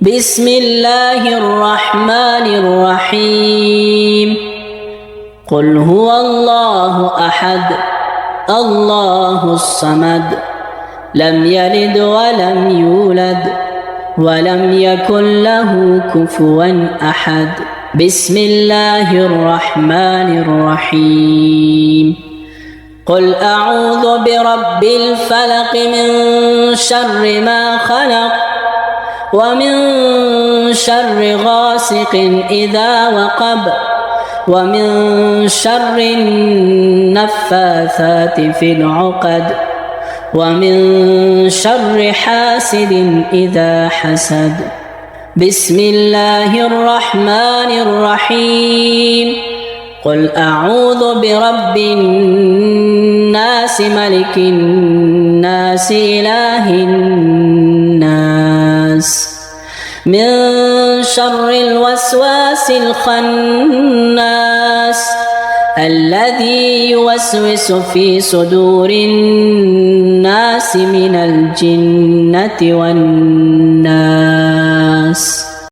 بسم الله الرحمن الرحيم قل هو الله أحد الله الصمد لم يلد ولم يولد ولم يكن له كفوا أحد بسم الله الرحمن الرحيم قل أعوذ برب الفلق من شر ما خلق ومن شر غاسق إذا وقب ومن شر النفاثات في العقد ومن شر حاسد إذا حسد بسم الله الرحمن الرحيم قل أعوذ برب الناس ملك الناس إله الناس من شر الوسواس الخناس الذي يوسوس في صدور الناس من الجنة والناس.